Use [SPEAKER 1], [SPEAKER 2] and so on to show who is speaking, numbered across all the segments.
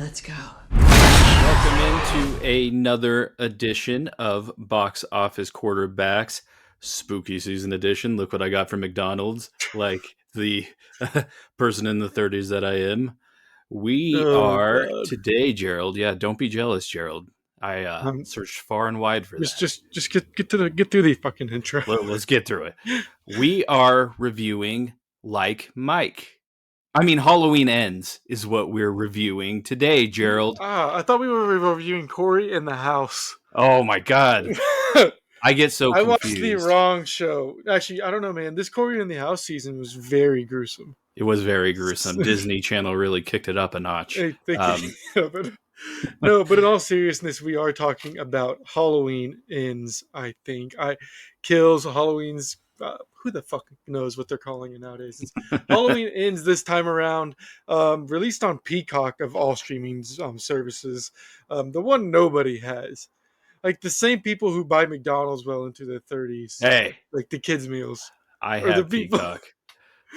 [SPEAKER 1] Let's go.
[SPEAKER 2] Welcome into another edition of Box Office Quarterbacks, Spooky Season Edition. Look what I got from McDonald's, like the person in the 30s that I am. We
[SPEAKER 1] Oh
[SPEAKER 2] are
[SPEAKER 1] God.
[SPEAKER 2] today, Gerald. Yeah, don't be jealous, Gerald. I
[SPEAKER 1] Um,
[SPEAKER 2] searched far and wide for
[SPEAKER 1] just
[SPEAKER 2] that.
[SPEAKER 1] just just get through the fucking intro.
[SPEAKER 2] Let's get through it. We are reviewing Like Mike. I mean, Halloween Ends is what we're reviewing today, Gerald.
[SPEAKER 1] I thought we were reviewing Corey in the House.
[SPEAKER 2] Oh my God. I get so
[SPEAKER 1] I watched the
[SPEAKER 2] confused.
[SPEAKER 1] wrong show. Actually, I don't know, man. This Corey in the House season was very gruesome.
[SPEAKER 2] It was very gruesome. Disney Channel really kicked it up a notch.
[SPEAKER 1] They but no, but in all seriousness, we are talking about Halloween ends. I think I kills Halloween's. Who the fuck knows what they're calling it nowadays? It's Halloween ends this time around. Released on Peacock of all streaming services. The one nobody has. Like the same people who buy McDonald's well into their 30s,
[SPEAKER 2] Hey,
[SPEAKER 1] like the kids meals,
[SPEAKER 2] I
[SPEAKER 1] or the
[SPEAKER 2] have
[SPEAKER 1] people.
[SPEAKER 2] Peacock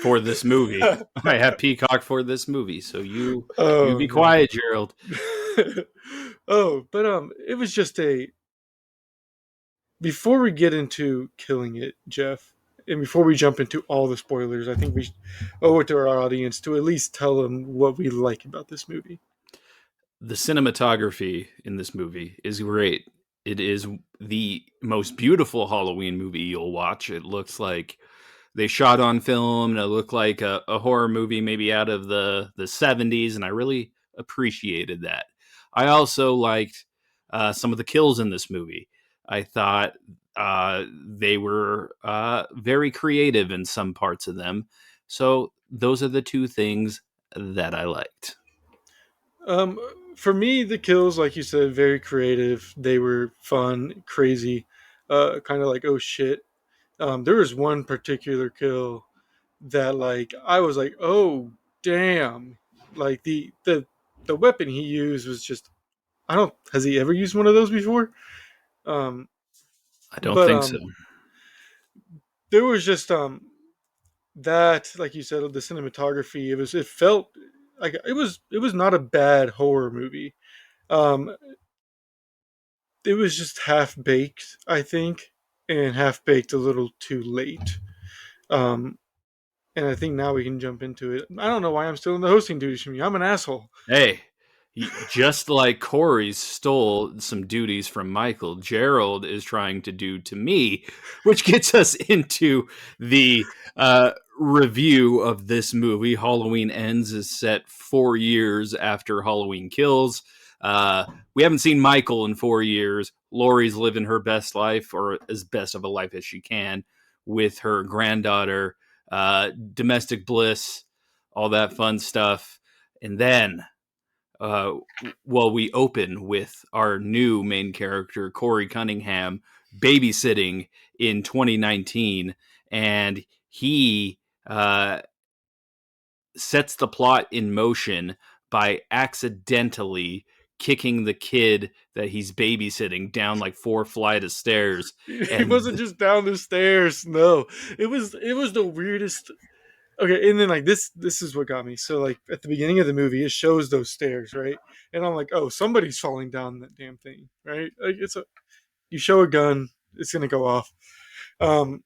[SPEAKER 2] for this movie. I have Peacock for this movie. So you
[SPEAKER 1] Oh
[SPEAKER 2] be
[SPEAKER 1] no.
[SPEAKER 2] quiet, Gerald.
[SPEAKER 1] Oh, but it was just a. Before we get into killing it, Jeff, and before we jump into all the spoilers, I think we owe it to our audience to at least tell them what we like about this movie.
[SPEAKER 2] The cinematography in this movie is great. It is the most beautiful Halloween movie you'll watch. It looks like they shot on film, and it looked like a horror movie maybe out of the 70s, and I really appreciated that. I also liked some of the kills in this movie. I thought they were very creative in some parts of them. So those are the two things that I liked.
[SPEAKER 1] Um, for me, the kills, like you said, very creative. They were fun, crazy, kind of like oh shit. There was one particular kill that like I was like oh damn, like the weapon he used was just I don't has he ever used one of those before? Um,
[SPEAKER 2] I don't
[SPEAKER 1] but
[SPEAKER 2] think so.
[SPEAKER 1] there was just that like you said the cinematography it felt like it was not a bad horror movie. Um, it was just half baked, I think, and half baked a little too late. Um, and I think now we can jump into it. I don't know why I'm still in the hosting duties from you. I'm an asshole.
[SPEAKER 2] Hey, just like Corey stole some duties from Michael, Gerald is trying to do to me, which gets us into the review of this movie. Halloween Ends is set 4 years after Halloween Kills. We haven't seen Michael in 4 years. Laurie's living her best life, or as best of a life as she can, with her granddaughter, domestic bliss, all that fun stuff. And then uh, we open with our new main character, Corey Cunningham, babysitting in 2019, and he sets the plot in motion by accidentally kicking the kid that he's babysitting down like 4 flight of stairs.
[SPEAKER 1] It
[SPEAKER 2] And
[SPEAKER 1] wasn't just down the stairs. No, it was the weirdest. Okay, and then like this is what got me. So like at the beginning of the movie, it shows those stairs, right? And I'm like, oh, somebody's falling down that damn thing, right? Like it's a you show a gun, it's gonna go off. Um,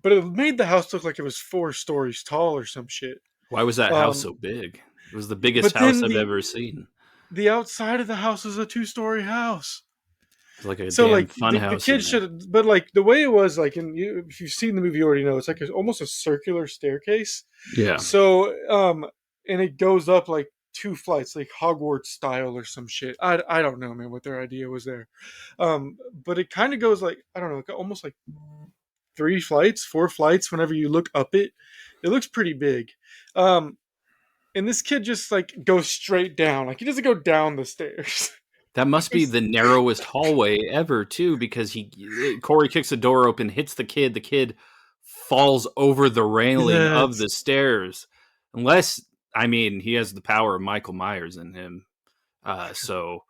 [SPEAKER 1] but it made the house look like it was 4 stories tall or some shit.
[SPEAKER 2] why was that house
[SPEAKER 1] Um,
[SPEAKER 2] so big? It was the biggest
[SPEAKER 1] but
[SPEAKER 2] house
[SPEAKER 1] then
[SPEAKER 2] I've
[SPEAKER 1] the
[SPEAKER 2] ever seen.
[SPEAKER 1] the outside of the house is a 2-story house.
[SPEAKER 2] It's like a
[SPEAKER 1] So
[SPEAKER 2] damn
[SPEAKER 1] like
[SPEAKER 2] fun
[SPEAKER 1] the
[SPEAKER 2] house in
[SPEAKER 1] kids
[SPEAKER 2] there.
[SPEAKER 1] should, but like the way it was, like in you, if you've seen the movie, you already know it's like almost a circular staircase.
[SPEAKER 2] Yeah.
[SPEAKER 1] So and it goes up like 2 flights, like Hogwarts style or some shit. I don't know, man, what their idea was there. But it kind of goes like I don't know, like almost like 3 flights, 4 flights. Whenever you look up it, it looks pretty big. Um, and this kid just like goes straight down, like he doesn't go down the stairs.
[SPEAKER 2] That must be the narrowest hallway ever, too, because Corey kicks the door open, hits the kid. The kid falls over the railing of
[SPEAKER 1] Yes.
[SPEAKER 2] the stairs. Unless, I mean, he has the power of Michael Myers in him. So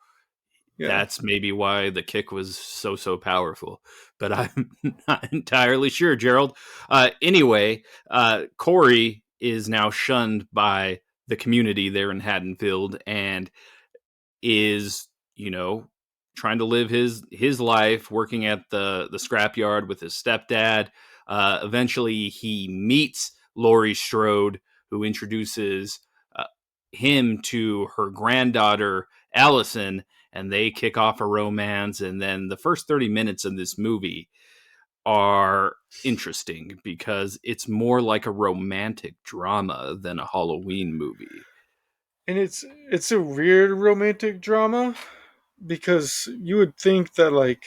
[SPEAKER 1] Yeah.
[SPEAKER 2] that's maybe why the kick was so powerful. But I'm not entirely sure, Gerald. Anyway, Corey is now shunned by the community there in Haddonfield and is, you know, trying to live his life, working at the scrapyard with his stepdad. Eventually, he meets Laurie Strode, who introduces uh, him to her granddaughter Allison, and they kick off a romance. And then the first 30 minutes of this movie are interesting because it's more like a romantic drama than a Halloween movie.
[SPEAKER 1] And it's a weird romantic drama because you would think that like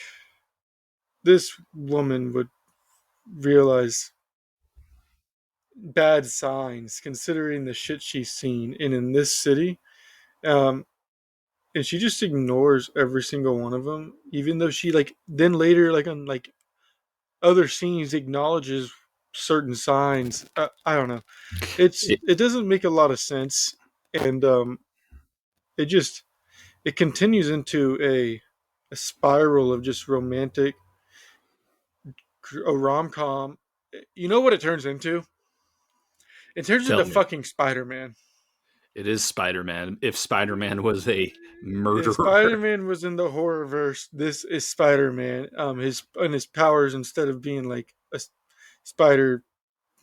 [SPEAKER 1] this woman would realize bad signs considering the shit she's seen in this city. Um, and she just ignores every single one of them, even though she like then later like on like other scenes acknowledges certain signs. I don't know.
[SPEAKER 2] It,
[SPEAKER 1] It doesn't make a lot of sense, and it just it continues into a spiral of just romantic a rom com. You know what it turns into? It turns into
[SPEAKER 2] Tell me.
[SPEAKER 1] fucking Spider Man.
[SPEAKER 2] It is Spider-Man. If Spider-Man was a
[SPEAKER 1] If
[SPEAKER 2] murderer.
[SPEAKER 1] Spider Man was in the horror verse, this is Spider Man. His powers, instead of being like a spider,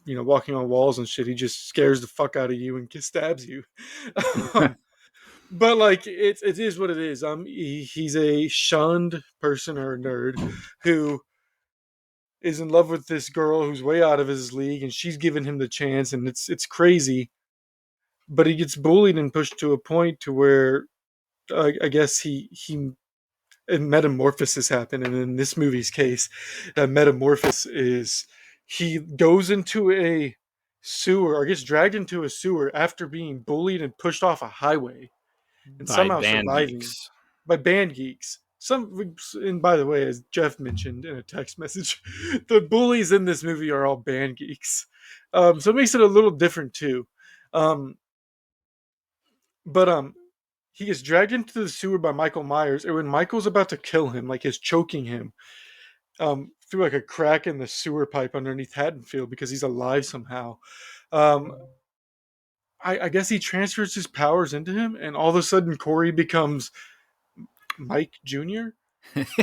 [SPEAKER 1] walking on walls and shit, he just scares the fuck out of you and stabs you. um, but like it is what it is. He's a shunned person or a nerd who is in love with this girl who's way out of his league, and she's given him the chance, and it's crazy. But he gets bullied and pushed to a point to where I guess he and metamorphosis happen. And in this movie's case, that metamorphosis is he goes into a sewer or gets dragged into a sewer after being bullied and pushed off a highway and
[SPEAKER 2] By
[SPEAKER 1] somehow
[SPEAKER 2] band
[SPEAKER 1] surviving
[SPEAKER 2] geeks.
[SPEAKER 1] by band geeks. And by the way, as Jeff mentioned in a text message, the bullies in this movie are all band geeks. So it makes it a little different too. Um, but he gets dragged into the sewer by Michael Myers, and when Michael's about to kill him, like he's choking him, through like a crack in the sewer pipe underneath Haddonfield because he's alive somehow. Um, I guess he transfers his powers into him, and all of a sudden Corey becomes Mike Jr.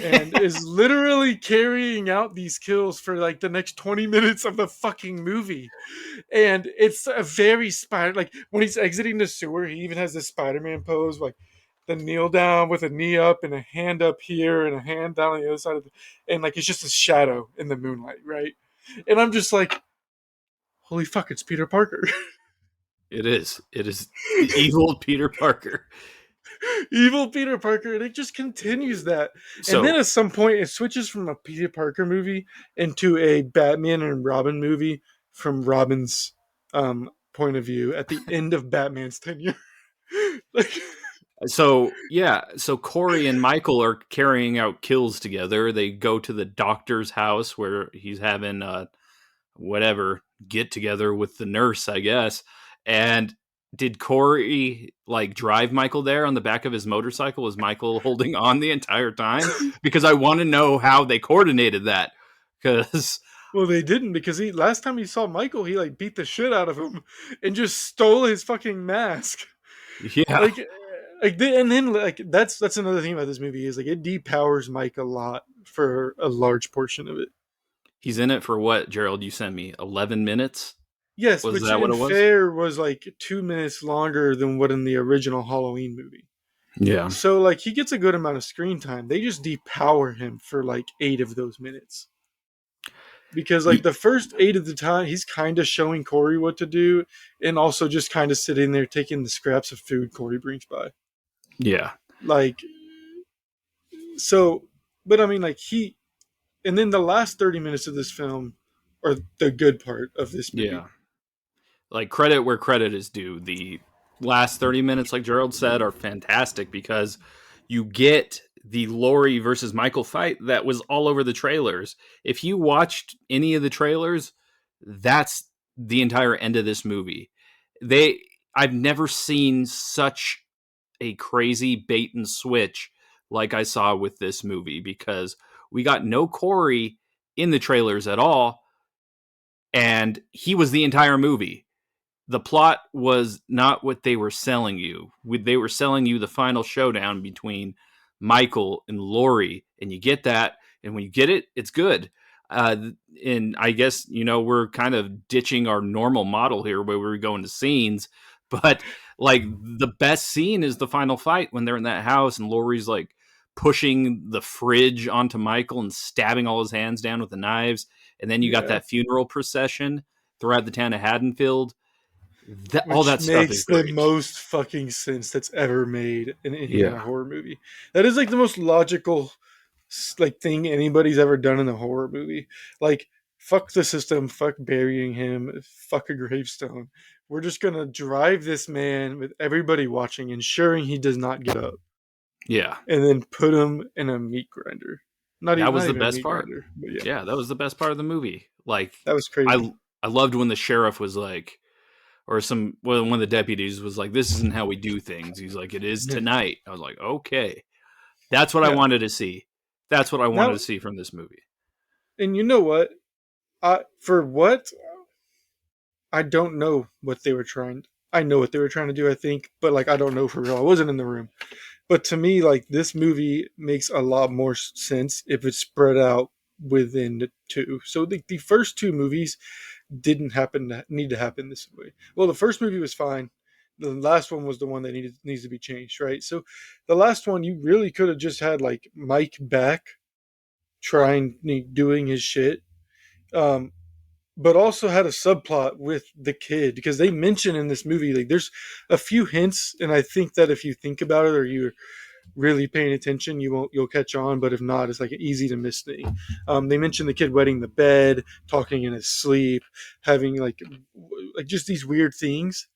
[SPEAKER 1] and is literally carrying out these kills for like the next 20 minutes of the fucking movie. And it's a very spider like when he's exiting the sewer, he even has this Spider-Man pose, like the kneel down with a knee up and a hand up here and a hand down on the other side of the, and like it's just a shadow in the moonlight, right? And I'm just like, holy fuck, it's Peter Parker.
[SPEAKER 2] It is. It is evil Peter Parker.
[SPEAKER 1] Evil Peter Parker, and it just continues that. And then
[SPEAKER 2] So
[SPEAKER 1] at some point, it switches from a Peter Parker movie into a Batman and Robin movie from Robin's point of view at the end of Batman's tenure. like,
[SPEAKER 2] so yeah, so Corey and Michael are carrying out kills together. They go to the doctor's house where he's having whatever get together with the nurse, I guess. And did Corey like drive Michael there on the back of his motorcycle? Was Michael holding on the entire time? Because I want to know how they coordinated that. Because
[SPEAKER 1] well, they didn't because he last time he saw Michael, he like beat the shit out of him and just stole his fucking mask.
[SPEAKER 2] yeah,
[SPEAKER 1] Like, and then like that's another thing about this movie is like it depowers Mike a lot for a large portion of it.
[SPEAKER 2] he's in it for what, Gerald? You sent me 11 minutes.
[SPEAKER 1] Yes,
[SPEAKER 2] Was
[SPEAKER 1] which
[SPEAKER 2] that what
[SPEAKER 1] in
[SPEAKER 2] it was?
[SPEAKER 1] fair was like 2 minutes longer than what in the original Halloween movie.
[SPEAKER 2] Yeah,
[SPEAKER 1] So like he gets a good amount of screen time. They just depower him for like 8 of those minutes. Because like
[SPEAKER 2] Y-
[SPEAKER 1] the first 8 of the time he's kind of showing Corey what to do and also just kind of sitting there taking the scraps of food Corey brings by.
[SPEAKER 2] yeah,
[SPEAKER 1] Like so but I mean like he and then the last 30 minutes of this film are the good part of this movie.
[SPEAKER 2] yeah. Like credit where credit is due. The last 30 minutes, like Gerald said, are fantastic because you get the Laurie versus Michael fight that was all over the trailers. If you watched any of the trailers, that's the entire end of this movie. They I've never seen such a crazy bait and switch like I saw with this movie because we got no Corey in the trailers at all, and he was the entire movie. the plot was not what they were selling you. They were selling you the final showdown between Michael and Laurie, and you get that. And when you get it, it's good. And I guess we're kind of ditching our normal model here, where we're going to scenes, but like the best scene is the final fight when they're in that house and Laurie's like pushing the fridge onto Michael and stabbing all his hands down with the knives, and then you got
[SPEAKER 1] Yeah,
[SPEAKER 2] that funeral procession throughout the town of Haddonfield. All
[SPEAKER 1] which
[SPEAKER 2] that stuff is
[SPEAKER 1] makes the
[SPEAKER 2] great.
[SPEAKER 1] most fucking sense that's ever made in any kind
[SPEAKER 2] Yeah.
[SPEAKER 1] of horror movie. That is like the most logical like thing anybody's ever done in a horror movie. Like, fuck the system, fuck burying him, fuck a gravestone. We're just gonna drive this man with everybody watching, ensuring he does not get up,
[SPEAKER 2] Yeah.
[SPEAKER 1] and then put him in a meat grinder.
[SPEAKER 2] That was
[SPEAKER 1] Not
[SPEAKER 2] the
[SPEAKER 1] even a
[SPEAKER 2] best
[SPEAKER 1] meat
[SPEAKER 2] part.
[SPEAKER 1] grinder, but yeah,
[SPEAKER 2] Yeah, that was the best part of the movie. Like
[SPEAKER 1] that was crazy.
[SPEAKER 2] I I loved when the sheriff was like, or one of the deputies was like, "This isn't how we do things." He's like, "It is
[SPEAKER 1] Yeah,
[SPEAKER 2] tonight." I was like, "Okay." That's what I
[SPEAKER 1] yeah.
[SPEAKER 2] wanted to see. That's what I wanted
[SPEAKER 1] Now,
[SPEAKER 2] to see from this movie.
[SPEAKER 1] and you know what? For what I don't know what they were trying. I know what they were trying to do, I think, but like I don't know for real. I wasn't in the room. But to me, like this movie makes a lot more sense if it's spread out within the two. So the first two movies didn't need to happen this way. Well, the first movie was fine. The last one was the one that needs to be changed, right? So the last one you really could have just had like Mike back trying doing his shit. Um, but also had a subplot with the kid because they mention in this movie like there's a few hints, and I think that if you think about it or you're really paying attention, you'll catch on. But if not, it's like an easy to miss thing. They mention the kid wetting the bed, talking in his sleep, having like just these weird things.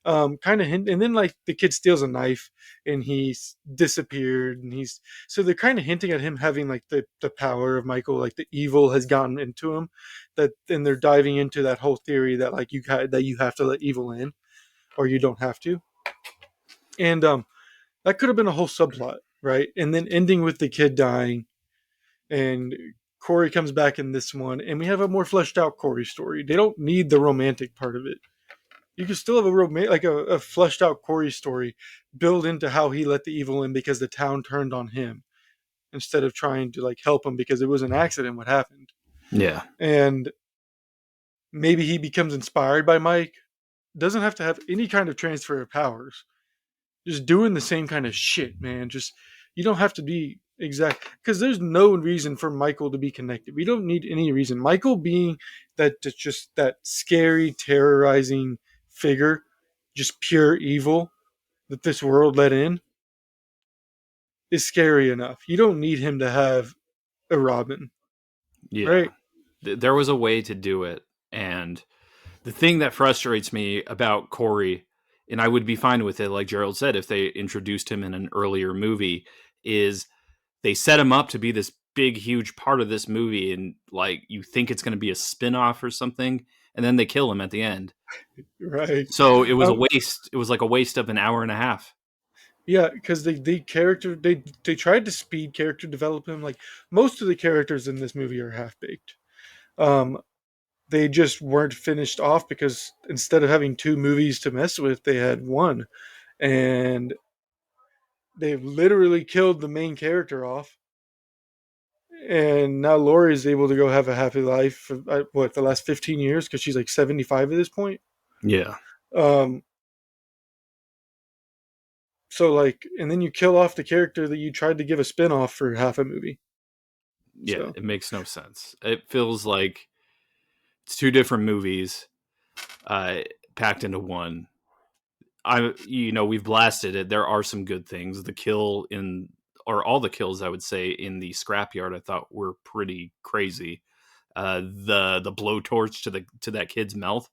[SPEAKER 1] Kind of hint, and then like the kid steals a knife and he's disappeared, and he's so they're kind of hinting at him having like the power of Michael, like the evil has gotten into him. That and they're diving into that whole theory that like that you have to let evil in or you don't have to, and that could have been a whole subplot, right? And then ending with the kid dying, and Corey comes back in this one, and we have a more fleshed out Corey story. They don't need the romantic part of it. You can still have a fleshed out Corey story build into how he let the evil in because the town turned on him instead of trying to like help him because it was an accident what happened.
[SPEAKER 2] Yeah.
[SPEAKER 1] And maybe he becomes inspired by Mike. Doesn't have to have any kind of transfer of powers, just doing the same kind of shit, man. Just you don't have to be exact because there's no reason for Michael to be connected. We don't need any reason. Michael being just that scary, terrorizing figure, just pure evil that this world let in is scary enough. You don't need him to have a Robin,
[SPEAKER 2] Yeah.
[SPEAKER 1] right?
[SPEAKER 2] There was a way to do it. And the thing that frustrates me about Corey, and I would be fine with it, like Gerald said, if they introduced him in an earlier movie, is they set him up to be this big, huge part of this movie. And like you think it's going to be a spin off or something. And then they kill him at the end.
[SPEAKER 1] Right.
[SPEAKER 2] So it was a
[SPEAKER 1] Um,
[SPEAKER 2] waste. It was like a waste of an hour and a half.
[SPEAKER 1] yeah, because they tried to speed character development. Like most of the characters in this movie are half baked. Um, they just weren't finished off because instead of having two movies to mess with, they had one, and they literally killed the main character off. And now Lori is able to go have a happy life for what the last 15 years because she's like 75 at this point.
[SPEAKER 2] Yeah.
[SPEAKER 1] Um, so like, and then you kill off the character that you tried to give a spin off for half a movie.
[SPEAKER 2] Yeah.
[SPEAKER 1] So
[SPEAKER 2] It makes no sense. It feels like it's two different movies uh, packed into one. We've blasted it. There are some good things. The kill in, or all the kills, I would say, in the scrapyard, I thought were pretty crazy. The blowtorch to that kid's mouth,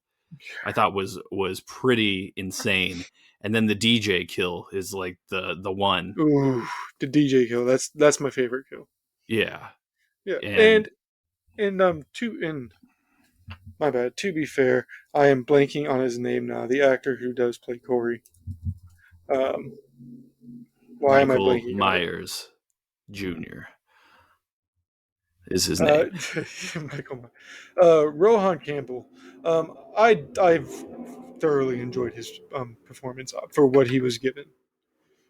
[SPEAKER 2] I thought was pretty insane. And then the DJ kill is like the one.
[SPEAKER 1] ooh, the DJ kill. That's my favorite kill.
[SPEAKER 2] Yeah.
[SPEAKER 1] Yeah,
[SPEAKER 2] And
[SPEAKER 1] and my bad. To be fair, I am blanking on his name now. The actor who does play Corey. Um, why am I
[SPEAKER 2] Michael
[SPEAKER 1] blanking on it?
[SPEAKER 2] Myers Jr. is his
[SPEAKER 1] Uh,
[SPEAKER 2] name.
[SPEAKER 1] Michael, Rohan Campbell. I've thoroughly enjoyed his performance for what he was given.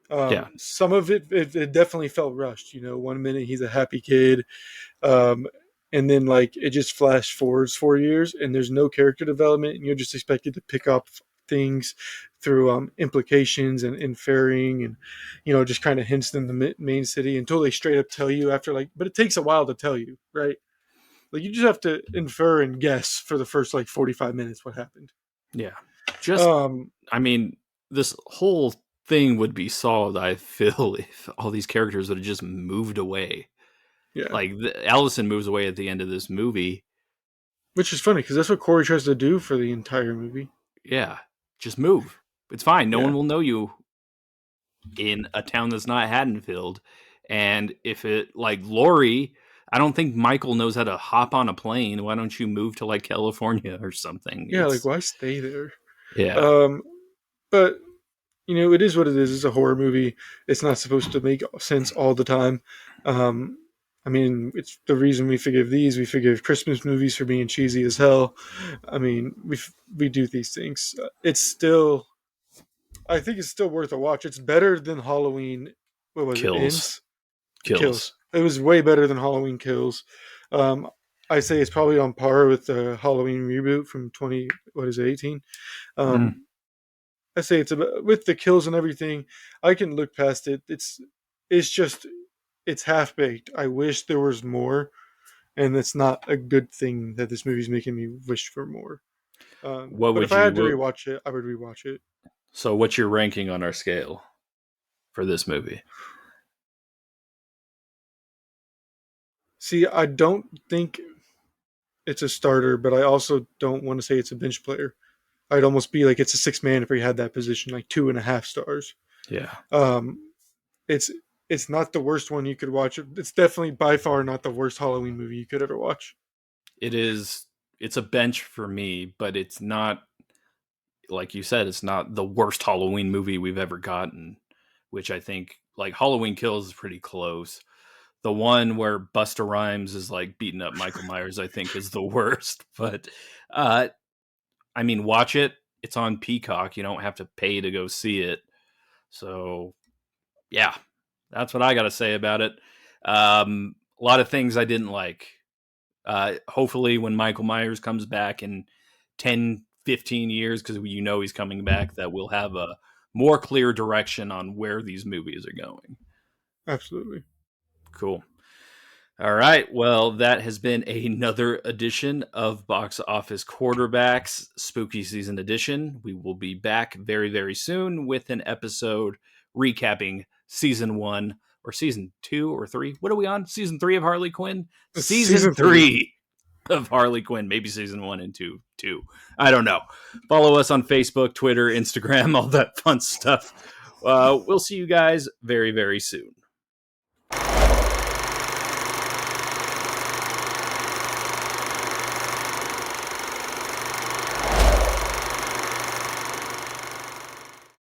[SPEAKER 2] Yeah.
[SPEAKER 1] Some of it definitely felt rushed. You know, one minute he's a happy kid, um, and then like it just flash forwards 4 years, and there's no character development, and you're just expected to pick up things through implications and inferring, and just kind of hints in the main city until they straight up tell you after like. But it takes a while to tell you, right? Like you just have to infer and guess for the first like 45 minutes what happened.
[SPEAKER 2] Yeah. Just,
[SPEAKER 1] Um,
[SPEAKER 2] I mean, this whole thing would be solved, I feel, if all these characters would have just moved away.
[SPEAKER 1] yeah,
[SPEAKER 2] Like, Allison moves away at the end of this movie.
[SPEAKER 1] which is funny because that's what Corey tries to do for the entire movie.
[SPEAKER 2] Yeah. Just move. It's fine. No one
[SPEAKER 1] Yeah,
[SPEAKER 2] will know you in a town that's not Haddonfield. And if it, like Lori, I don't think Michael knows how to hop on a plane. Why don't you move to like California or something?
[SPEAKER 1] yeah, like
[SPEAKER 2] It's,
[SPEAKER 1] why stay there?
[SPEAKER 2] yeah,
[SPEAKER 1] Um, but it is what it is. It's a horror movie. It's not supposed to make sense all the time. Um, I mean, it's the reason we forgive these. We forgive Christmas movies for being cheesy as hell. I mean, we do these things. It's still, I think it's still worth a watch. It's better than Halloween. What was it?
[SPEAKER 2] kills.
[SPEAKER 1] Ends? Kills.
[SPEAKER 2] Kills.
[SPEAKER 1] It was way better than Halloween Kills. Um, I say it's probably on par with the Halloween reboot from 20. What is it? 18.
[SPEAKER 2] Mm.
[SPEAKER 1] Um, I say it's about with the kills and everything. I can look past it. It's just it's half baked. I wish there was more, and it's not a good thing that this movie's making me wish for more.
[SPEAKER 2] What
[SPEAKER 1] But if
[SPEAKER 2] would
[SPEAKER 1] I
[SPEAKER 2] you,
[SPEAKER 1] had to rewatch it, I would rewatch it.
[SPEAKER 2] so what's your ranking on our scale for this movie?
[SPEAKER 1] See, I don't think it's a starter, but I also don't want to say it's a bench player. I'd almost be like it's a six man if we had that position, like 2.5 stars.
[SPEAKER 2] Yeah.
[SPEAKER 1] Um, it's it's not the worst one you could watch. It's definitely by far not the worst Halloween movie you could ever watch.
[SPEAKER 2] It is, it's a bench for me, but it's not, like you said, it's not the worst Halloween movie we've ever gotten, which I think, like, Halloween Kills is pretty close. The one where Busta Rhymes is like beating up Michael Myers, I think, is the worst. But uh, I mean, watch it. It's on Peacock. You don't have to pay to go see it. So yeah, that's what I got to say about it. A lot of things I didn't like. Hopefully, when Michael Myers comes back in 10, 15 years, because he's coming back, that we'll have a more clear direction on where these movies are going.
[SPEAKER 1] Absolutely.
[SPEAKER 2] Cool. All right. Well, that has been another edition of Box Office Quarterbacks Spooky Season Edition. We will be back very, very soon with an episode recapping season 1 or season 2 or 3. What are we on? Season 3 of Harley Quinn?
[SPEAKER 1] It's
[SPEAKER 2] Season
[SPEAKER 1] season 3.
[SPEAKER 2] 3 of Harley Quinn. Maybe season 1 and 2 too. I don't know. Follow us on Facebook, Twitter, Instagram, all that fun stuff. We'll see you guys very, very soon.